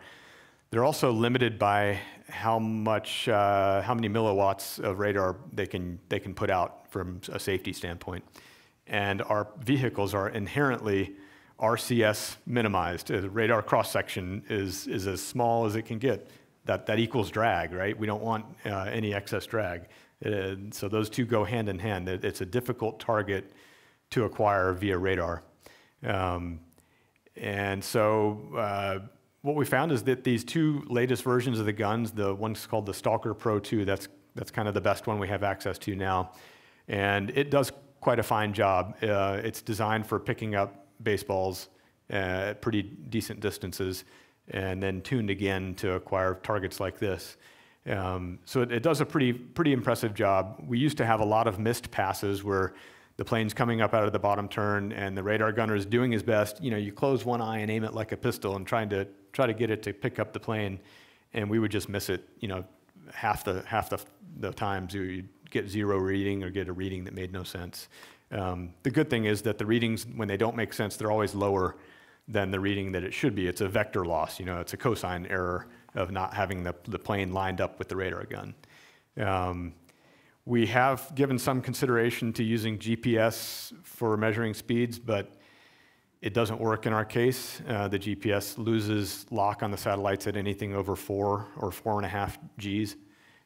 They're also limited by how many milliwatts of radar they can put out from a safety standpoint. And our vehicles are inherently RCS minimized. The radar cross-section is as small as it can get. That equals drag, right? We don't want any excess drag. So those two go hand in hand. It's a difficult target to acquire via radar. And so what we found is that these two latest versions of the guns, the one's called the Stalker Pro 2, that's kind of the best one we have access to now. And it does quite a fine job. It's designed for picking up baseballs at pretty decent distances and then tuned again to acquire targets like this. So it does a pretty impressive job. We used to have a lot of missed passes where the plane's coming up out of the bottom turn and the radar gunner is doing his best. You know, you close one eye and aim it like a pistol and try to get it to pick up the plane, and we would just miss it. You know, half the times you'd get zero reading or get a reading that made no sense. The good thing is that the readings, when they don't make sense, they're always lower than the reading that it should be. It's a vector loss. You know, it's a cosine error of not having the plane lined up with the radar gun. We have given some consideration to using GPS for measuring speeds, but it doesn't work in our case. The GPS loses lock on the satellites at anything over 4 or 4.5 Gs,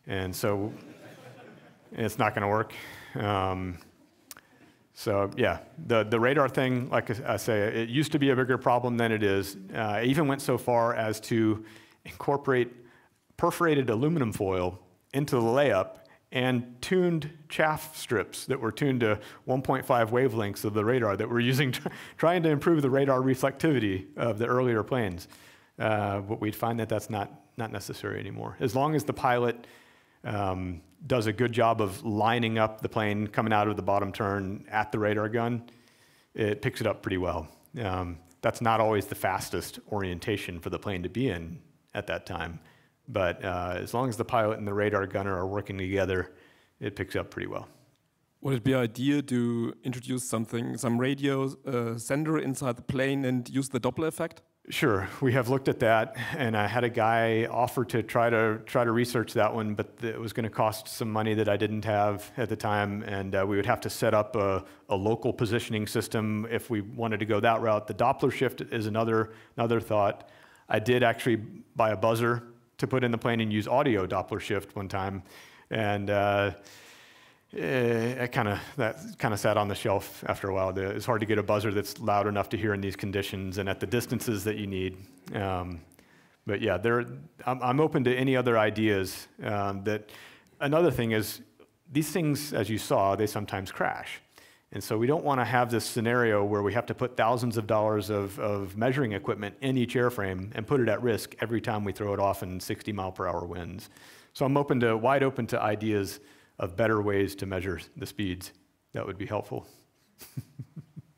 and so it's not going to work. So yeah, the radar thing, like I say, it used to be a bigger problem than it is. I even went so far as to incorporate perforated aluminum foil into the layup and tuned chaff strips that were tuned to 1.5 wavelengths of the radar that we're using, trying to improve the radar reflectivity of the earlier planes. But we'd find that that's not necessary anymore. As long as the pilot does a good job of lining up the plane coming out of the bottom turn at the radar gun, it picks it up pretty well. That's not always the fastest orientation for the plane to be in at that time. But as long as the pilot and the radar gunner are working together, it picks up pretty well. Would it be an idea to introduce some radio sender inside the plane and use the Doppler effect? Sure, we have looked at that, and I had a guy offer to try to research that one, but it was going to cost some money that I didn't have at the time, and we would have to set up a local positioning system if we wanted to go that route. The Doppler shift is another thought. I did actually buy a buzzer to put in the plane and use audio Doppler shift one time, and that kind of sat on the shelf after a while. It's hard to get a buzzer that's loud enough to hear in these conditions and at the distances that you need. But yeah, I'm open to any other ideas. Another thing is, these things, as you saw, they sometimes crash. And so we don't want to have this scenario where we have to put thousands of dollars of measuring equipment in each airframe and put it at risk every time we throw it off in 60-mile-per-hour winds. So I'm wide open to ideas of better ways to measure the speeds. That would be helpful.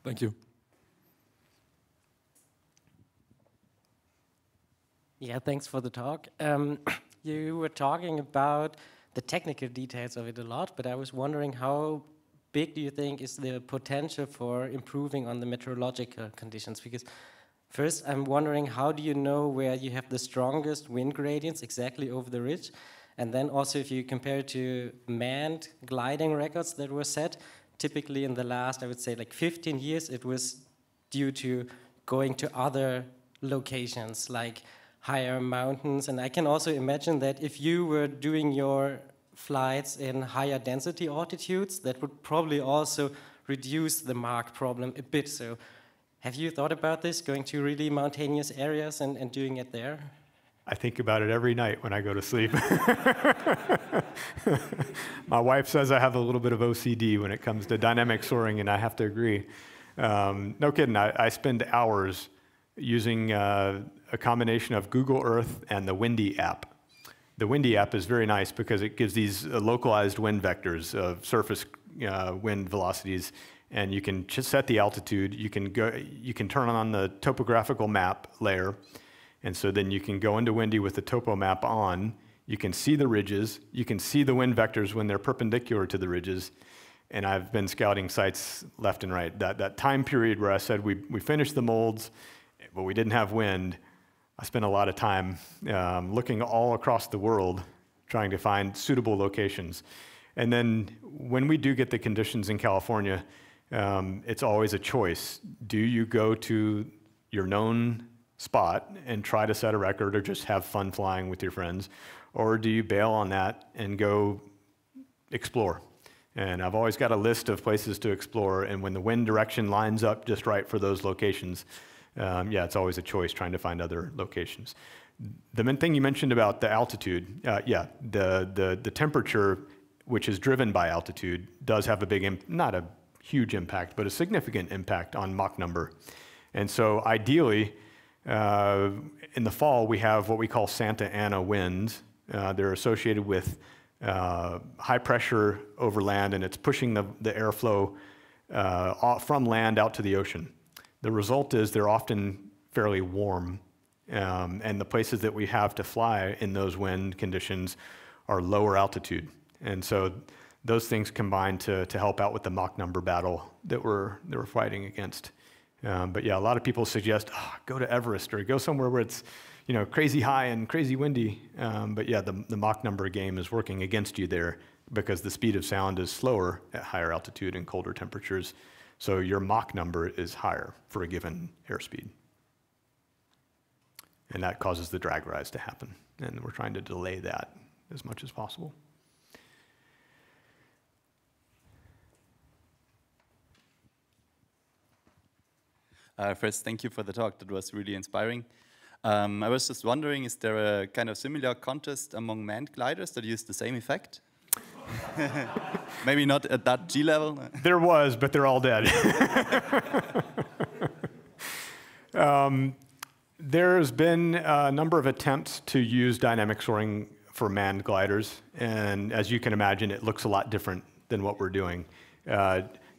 Thank you. Yeah, thanks for the talk. You were talking about the technical details of it a lot, but I was wondering how big do you think is the potential for improving on the meteorological conditions? Because first, I'm wondering, how do you know where you have the strongest wind gradients exactly over the ridge? And then also, if you compare it to manned gliding records that were set, typically in the last, I would say, like 15 years, it was due to going to other locations, like higher mountains. And I can also imagine that if you were doing your flights in higher density altitudes, that would probably also reduce the Mach problem a bit. So have you thought about this, going to really mountainous areas and doing it there? I think about it every night when I go to sleep. My wife says I have a little bit of OCD when it comes to dynamic soaring, and I have to agree. No kidding, I spend hours using a combination of Google Earth and the Windy app. The Windy app is very nice because it gives these localized wind vectors of surface wind velocities, and you can just set the altitude. You can turn on the topographical map layer. And so then you can go into Windy with the topo map on, you can see the ridges, you can see the wind vectors when they're perpendicular to the ridges, and I've been scouting sites left and right. That time period where I said we finished the molds, but we didn't have wind, I spent a lot of time looking all across the world trying to find suitable locations. And then when we do get the conditions in California, it's always a choice. Do you go to your known spot and try to set a record or just have fun flying with your friends? Or do you bail on that and go explore? And I've always got a list of places to explore, and when the wind direction lines up just right for those locations, yeah, it's always a choice trying to find other locations. The main thing you mentioned about the altitude, yeah, the temperature, which is driven by altitude, does have a big, not a huge impact, but a significant impact on Mach number. And so ideally, in the fall, we have what we call Santa Ana winds. They're associated with high pressure over land, and it's pushing the airflow from land out to the ocean. The result is they're often fairly warm, and the places that we have to fly in those wind conditions are lower altitude. And so those things combine to help out with the Mach number battle that we're fighting against. But yeah, a lot of people suggest, go to Everest or go somewhere where it's, crazy high and crazy windy. But yeah, the Mach number game is working against you there because the speed of sound is slower at higher altitude and colder temperatures. So your Mach number is higher for a given airspeed. And that causes the drag rise to happen. And we're trying to delay that as much as possible. First, thank you for the talk. That was really inspiring. I was just wondering, is there a kind of similar contest among manned gliders that use the same effect? Maybe not at that G level? There was, but they're all dead. There's been a number of attempts to use dynamic soaring for manned gliders, and as you can imagine, it looks a lot different than what we're doing.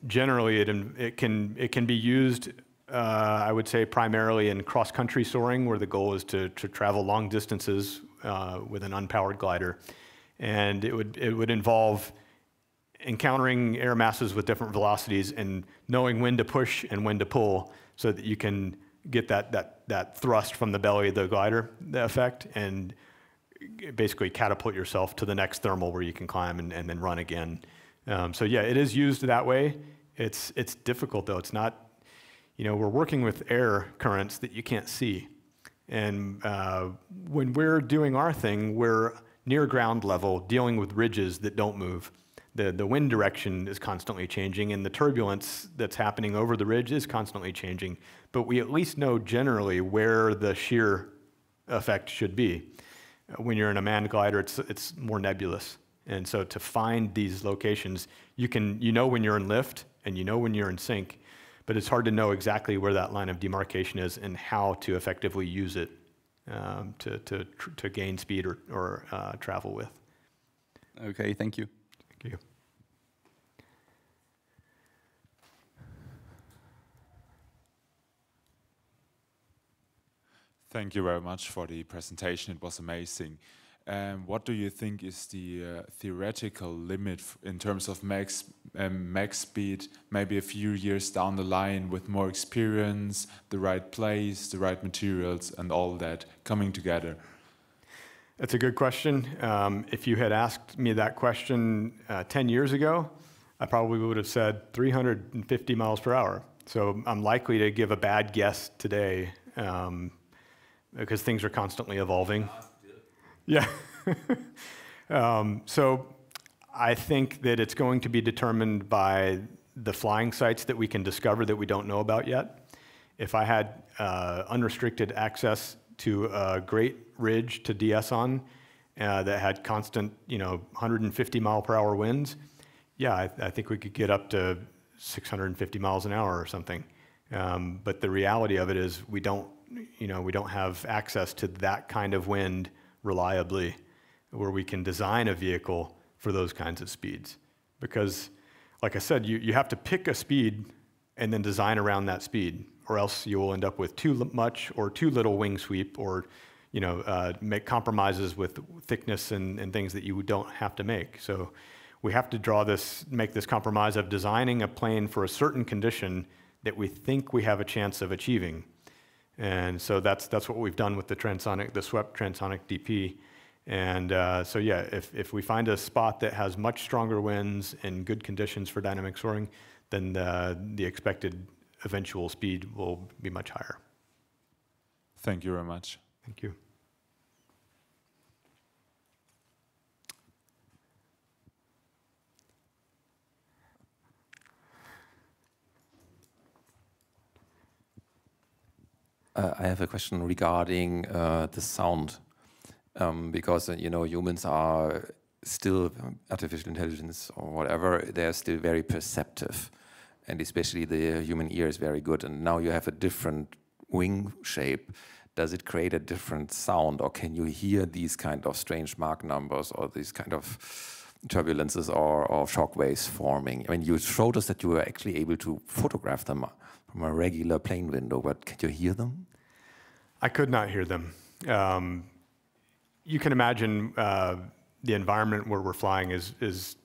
Generally, it can be used, I would say, primarily in cross-country soaring, where the goal is to travel long distances with an unpowered glider. And it would involve encountering air masses with different velocities and knowing when to push and when to pull so that you can get that thrust from the belly of the glider, the effect, and basically catapult yourself to the next thermal where you can climb and then run again. So yeah, it is used that way. It's difficult though. It's not, we're working with air currents that you can't see. And when we're doing our thing, we're near ground level, dealing with ridges that don't move. The wind direction is constantly changing, and the turbulence that's happening over the ridge is constantly changing. But we at least know generally where the shear effect should be. When you're in a manned glider, it's more nebulous. And so to find these locations, you know when you're in lift, and you know when you're in sink, but it's hard to know exactly where that line of demarcation is and how to effectively use it to gain speed or travel with. Okay, thank you. Thank you. Thank you very much for the presentation. It was amazing. What do you think is the theoretical limit in terms of max speed, maybe a few years down the line with more experience, the right place, the right materials, and all that coming together? That's a good question. If you had asked me that question 10 years ago, I probably would have said 350 miles per hour. So I'm likely to give a bad guess today because things are constantly evolving. Yeah. So I think that it's going to be determined by the flying sites that we can discover that we don't know about yet. If I had unrestricted access to a great ridge to DS on that had constant, 150 mile per hour winds, yeah, I think we could get up to 650 miles an hour or something. But the reality of it is we don't have access to that kind of wind reliably where we can design a vehicle for those kinds of speeds. Because, like I said, you have to pick a speed and then design around that speed, or else you will end up with too much or too little wing sweep, or make compromises with thickness and things that you don't have to make. So we have to make this compromise of designing a plane for a certain condition that we think we have a chance of achieving. And so that's what we've done with the swept Transonic DP. And so yeah, if we find a spot that has much stronger winds and good conditions for dynamic soaring, then the expected eventual speed will be much higher. Thank you very much. Thank you. I have a question regarding the sound, because humans are still, artificial intelligence or whatever, they're still very perceptive, and especially the human ear is very good. And now you have a different wing shape. Does it create a different sound, or can you hear these kind of strange Mach numbers or these kind of turbulences or shock waves forming? I mean, you showed us that you were actually able to photograph them from a regular plane window, but can you hear them? I could not hear them. You can imagine the environment where we're flying is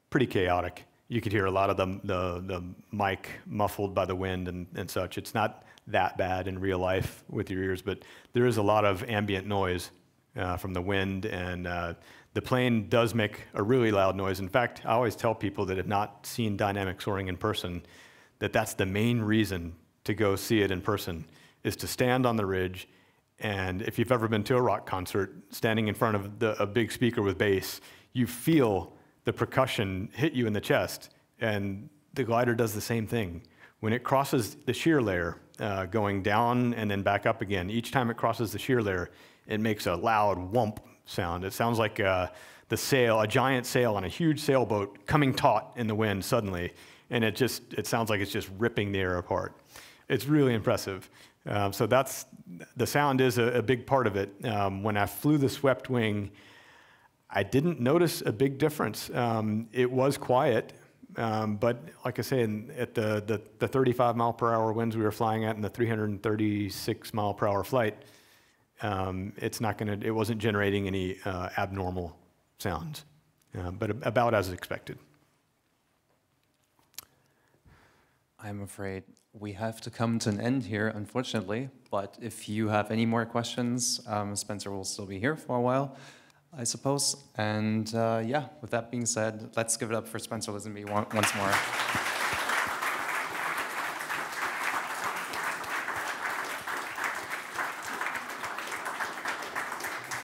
pretty chaotic. You could hear a lot of the mic muffled by the wind and such. It's not that bad in real life with your ears, but there is a lot of ambient noise from the wind, and the plane does make a really loud noise. In fact, I always tell people that have not seen dynamic soaring in person that that's the main reason to go see it in person, is to stand on the ridge. And if you've ever been to a rock concert, standing in front of a big speaker with bass, you feel the percussion hit you in the chest. And the glider does the same thing. When it crosses the shear layer, going down and then back up again, each time it crosses the shear layer, it makes a loud whomp sound. It sounds like a giant sail on a huge sailboat coming taut in the wind suddenly. And it sounds like it's just ripping the air apart. It's really impressive. So the sound is a big part of it. When I flew the swept wing, I didn't notice a big difference. It was quiet, but like I say, at the 35 mile per hour winds we were flying at and the 336 mile per hour flight, it wasn't generating any abnormal sounds, but about as expected. I'm afraid we have to come to an end here, unfortunately. But if you have any more questions, Spencer will still be here for a while, I suppose. And yeah, with that being said, let's give it up for Spencer Lisenby once more.